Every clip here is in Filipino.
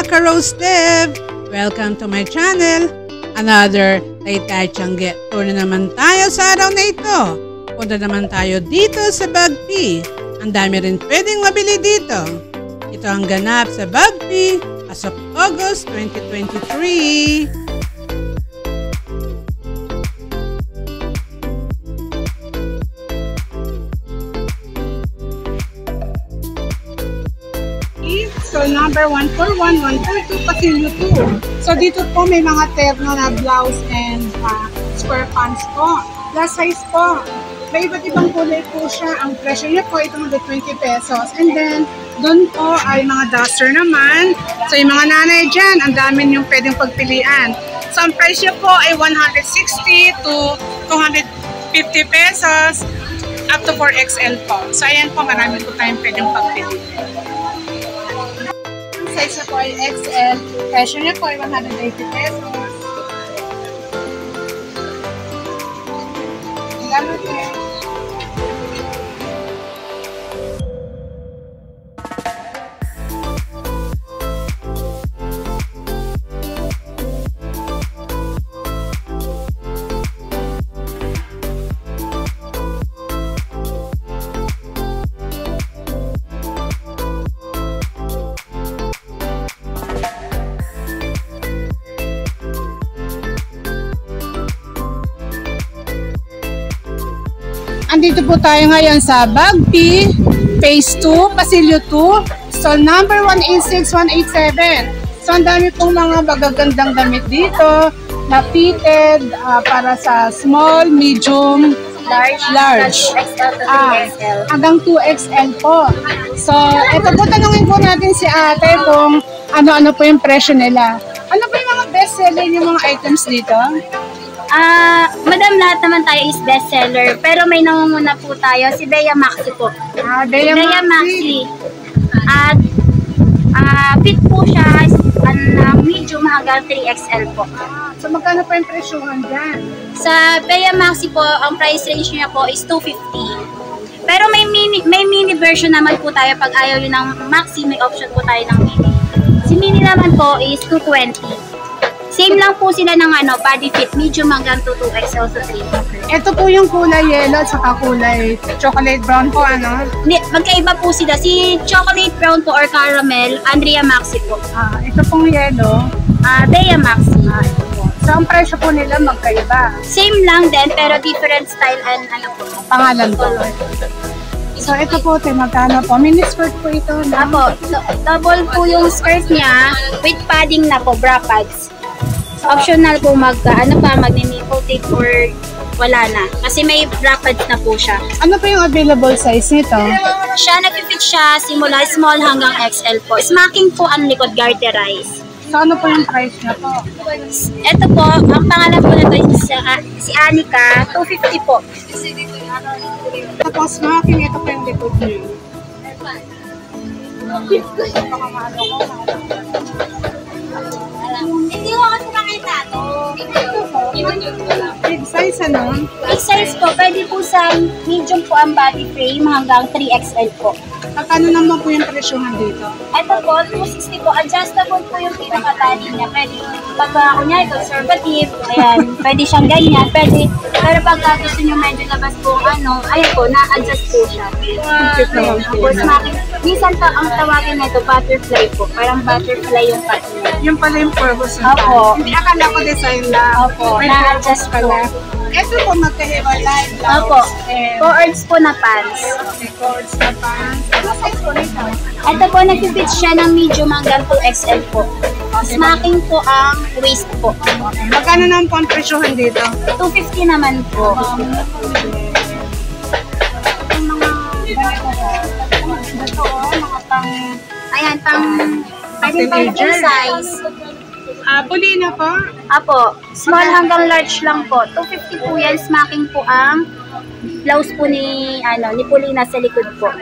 Ka Rose Dev! Welcome to my channel! Another Taytay Tiangge tour na naman tayo sa araw na ito. Punta naman tayo dito sa Bagpi. Ang dami rin pwedeng mabili dito. Ito ang ganap sa Bagpi as of August 2023. So, number 141, 142, Pasilyo 2. So, dito po may mga terno na blouse and square pants po. Plus size po. May iba't ibang kulay po siya. Ang presyo niya po, itong 20 pesos. And then, doon po ay mga duster naman. So, yung mga nanay dyan, ang dami niyong pwedeng pagpilian. So, ang price niya po ay 160 to 250 pesos up to 4XL po. So, ayan po, marami po tayong pwedeng pagpilian. Size po ay XL. Presyo niya po ay 180 pesos. Salamat eh. Andito po tayo ngayon sa Bagpi, Phase 2, Pasilyo 2, stall number 186187. So, ang dami pong mga magagandang damit dito na fitted para sa small, medium, large. Hanggang 2XL po. So, ito po, tanungin po natin si ate kung ano-ano po yung presyo nila. Ano po yung mga best-seller yung mga items dito? Madam, lahat naman tayo is bestseller. Pero may nangunguna po tayo, si Bea Maxi po. Bea Maxi. At fit po siya, medium hanggang 3XL po. So magkano po yung presyohan dyan? Sa Bea Maxi po, ang price range niya po is 250. Pero may mini version naman po tayo. Pag ayaw yun ng Maxi, may option po tayo ng mini. Si mini naman po is 220. Same lang po sila ng body fit, medium hanggang 2XL to 3. Ito po yung kulay yellow at saka kulay chocolate brown po, ano? Magkaiba po sila. Si chocolate brown po or caramel, Andrea Maxi po. Ito pong yellow, Bea Maxi. Ito po. So, ang presyo po nila magkaiba. Same lang din, pero different style and Pangalan po. So, ito po, magkano po? Mini skirt po ito, no? Apo, double po yung skirt niya with padding na po, bra pads. Optional po mag-nipple tape or wala na. Kasi may bra pads na po siya. Ano po yung available size nito? Nag-fit siya simula small hanggang XL po. Smacking po ang likod, garterize. So, ano po yung price niya po? Ito po, ang pangalan po nito is si Anika, 250 po. Tapos, smoking, ito po yung likod niyo. Hindi ko kasi makita ito. Big size, ano? Big size po, pwede po sa medium po ang body frame hanggang 3XL po. Ano naman po yung presyohan dito? Ito po, 260 po. Adjustable po yung pinakatali niya. Pwede, pag kunyari, conservative, ayan, pwede siyang ganyan, pwede. Pero pag gusto nyo medyo labas po, ayan po, na-adjust po siya. Tapos, minsan ang tawagin na ito, butterfly po. Parang butterfly yung cut niya. Yung pala yung purpose ng Opo. Hindi, akala ko design lang. Opo, na-adjust pala. Ito po magkahiwalay. Opo, cords po na pants. Okay, cords na pants. Ano size po nito? Ito po, nag-fit siya ng medium hanggang 2XL po. Smacking po ang waist po. Magkano naman po ang presyohan dito? 250 naman po. Yung mga ito, mga pang... Ayan, pwede pang full size. Puli na po? Apo, small hanggang large lang po. 250 po yan, smacking po ang blouse po ni Polina sa likod po.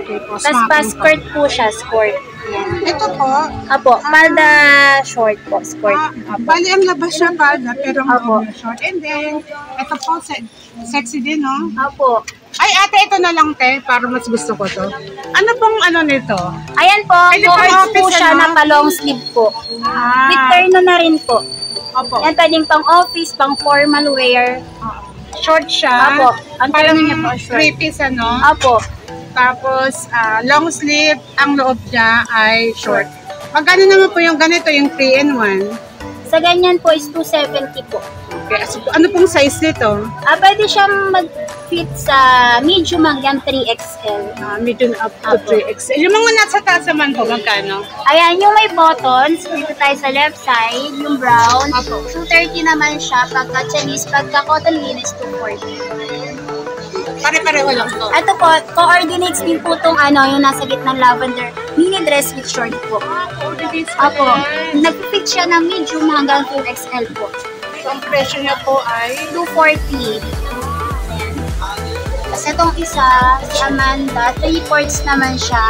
Okay po, Tapos pa-skirt po siya, skirt. Ayan. Ito po? Apo, palda short po, skirt. Bali ang labas siya palda, pero Apo. short. And then, ito po, sexy din, no? Apo. Ay, Ay, ate, ito na lang, te. Para mas gusto ko to. Ano pong ano nito? Ayan po, Pwede pang covered po office, siya ano? na pa-long sleeve po. With terno na rin po. Opo. Yan, pwedeng pang office, pang formal wear. Short siya. Apo. Ang Parang terno niya po, short. 3-piece, ano? Apo. Tapos, long sleeve. Ang loob niya ay short. Magkano naman po yung ganito, yung 3-in-1? Sa ganyan po is 270 po. Okay. So, ano pong size nito? Pwede siyang mag-fit sa medium hanggang 3XL. Medium up to 3XL. Yung mga nasa taas naman po, magkano? Ayan, yung may buttons, dito tayo sa left side, yung brown, 230 naman siya. Pagka Chinese, pagka cotton linis, 240. Pare-pareho lang to. Ito po, coordinates din po itong yung nasa gitnang lavender mini dress with short po. Apo, nag-fit siya ng medium hanggang 2XL po. So, ang presyo niya po ay 240. Tapos itong isa, si Amanda, 3/4 naman siya.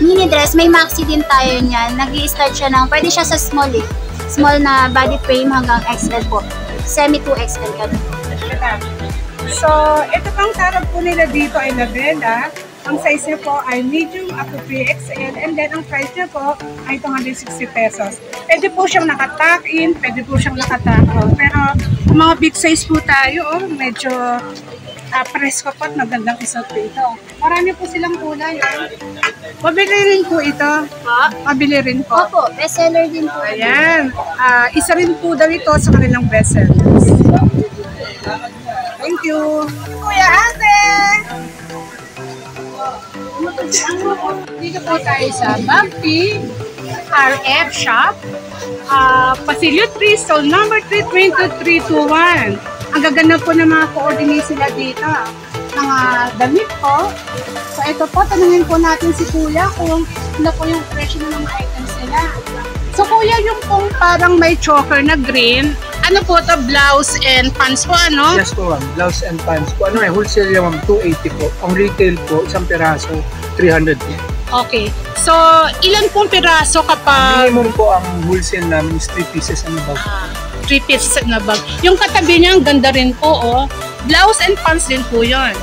Mini dress, may maxi din tayo niyan. Nag-i-start siya ng, pwede siya sa small eh. Small na body frame hanggang XL po. Semi 2XL ka. So, ito pang tarap po nila dito ay labela. Ang size niya po ay medium up to 3XL and then ang price niya po ay 260 pesos. Pwede po siyang naka-tuck in, pwede po siyang naka-tuck out. Pero kung mga big size po tayo, medyo presko po at magandang isot po ito. Marami po silang kulay. Mabili rin po ito. Mabili rin po. Opo, bestseller din po. Ayan. Isa rin po daw ito sa kanilang bestsellers. Thank you. Kuya Ate! Dito po tayo sa Bumpy RF Shop. Pasilyo 3, stall number 322321. Ang gaganda po ng mga coordinates sila dito. Mga damit po. So ito po, tanungin po natin si Kuya kung ano po yung presyo ng mga items nila. So Kuya, yung pong parang may choker na green, ano po to, blouse and pants po, ano? Yes po ma'am, blouse and pants po. Ano wholesale yung ma'am, 280 po. Ang retail po, isang piraso, 300 po. Okay. So, ilan pong piraso kapag Minimum po ang wholesale namin is 3 pieces and above. 3 pieces na bag? Yung katabi niya, ang ganda rin po, oh. Blouse and pants din po yun.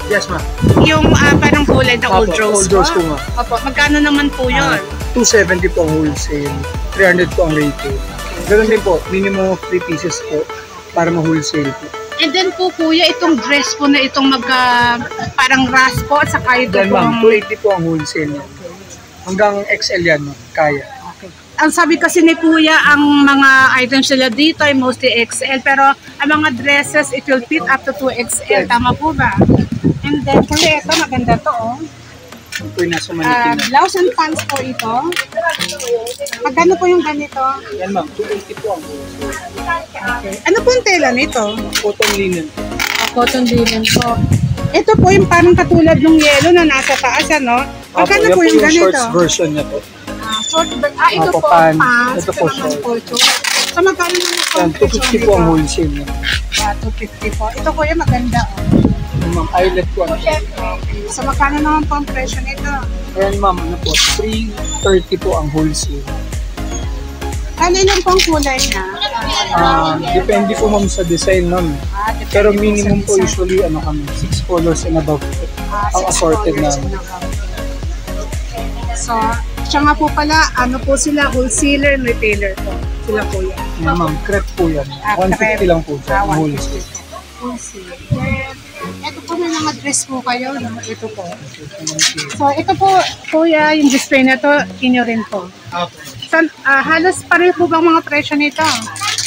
Yes ma'am. Yung parang kulay na old Opo, rose old rose po ma'am. Opo, magkano naman po yun? 270 po ang wholesale, 300 po ang retail. Ganun din po, minimum of 3 pieces po para ma-wholesale po. And then po, Kuya, itong dress po na itong parang ras po at saka ito Then ma'am, 280 po ang wholesale niya. Hanggang XL yan ma'am, kaya. Ang sabi kasi ni Kuya, ang mga items nila dito ay mostly XL, pero ang mga dresses, it will fit up to 2XL. Tama po ba? And then, Kuya, ito, maganda to, oh. Ito po yung nasa manikin na. Blouse and pants po ito. Magkano po yung ganito? Yan ma'am, 280 po ang wholesale. Okay. Ano po yung tela nito? Cotton linen. Cotton linen po. Ito po yung parang katulad ng yellow na nasa taas, ano? Magkano po yung ganito? Shorts version niya po. Ito Opo, po, pants. pants. Ito po, short. So, magkano naman po? Yan, 250 po ang wholesale niya. 250 po. Ito po yung maganda, oh. Yung ma'am, eyelet po. So, magkano naman po ang presyo nito? Ayan ma'am, ano po, 330 po ang wholesale. Ano yung pang kulay niya? Depende po ma'am sa design ma'am. Depende Pero po minimum sa po design. usually ano kami, 6 colors and above po. Ang 6 assorted colors namin. na lang. So, siya nga po pala, ano po sila, wholesaler and retailer po. Sila po yan. Yan ma'am, crepe po yan. 150 lang po siya, ang wholesale. Wholesale. Ito po may mga dress po kayo. Ito po. So, ito po, Kuya, yung display na to, inyo rin po. Halos pareho po bang mga presyo nito?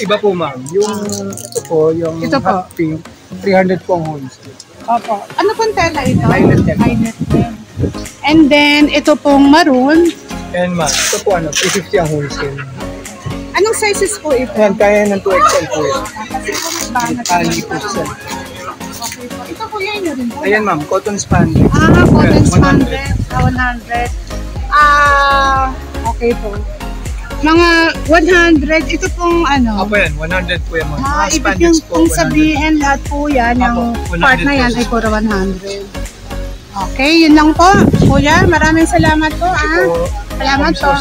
Iba po ma'am, yung ito po, yung Ito po. hot pink, 300 po ang wholesale. Opo. Ano pong tela ito? Violet yan. Violet din. And then, ito pong maroon. And ma'am, ito po ano, 350 ang wholesale. Anong sizes po ito? Yan, kaya ng 2XL po yan. Kasi po may banat. Tali po siya. Okay po. Ito po yan rin po. Ayan ma'am, cotton spandex. Cotton Yan, 100. spandex. 100. Okay po. Mga 100, ito pong ano. Opo yan, 100 po yan ma'am. Mga Ibig spandex yung po, kung 100. sabihin lahat po yan, yung Opo, 100 part na yan ay pesos. puro 100. Okay, yun lang po. Kuya, maraming salamat po. Salamat po.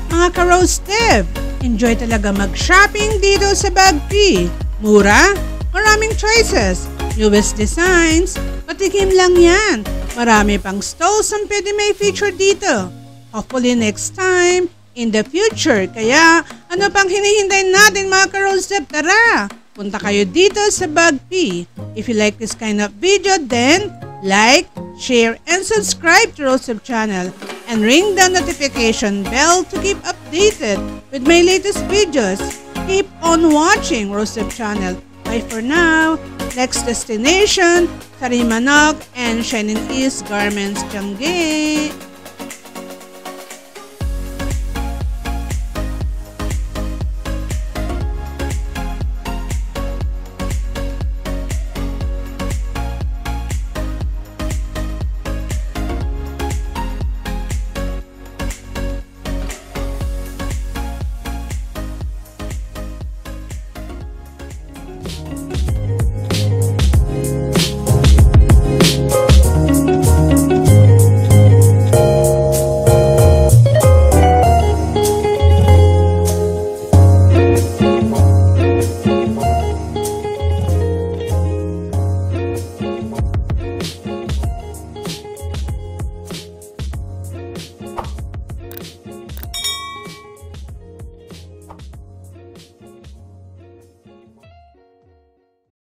Mga ka-roasted, enjoy talaga mag-shopping dito sa Bagpi. Mura, maraming choices, newest designs, patikim lang yan. Marami pang stalls ang pwede may feature dito. Hopefully next time, in the future. Kaya ano pang hinihintay natin mga ka-Rollstep? Tara! Punta kayo dito sa Bag P. If you like this kind of video, then like, share, and subscribe to Rollstep channel. And ring the notification bell to keep updated with my latest videos. Keep on watching Rollstep channel. Bye for now. Next destination, Tarimanok and Shining East Garments, Tiange.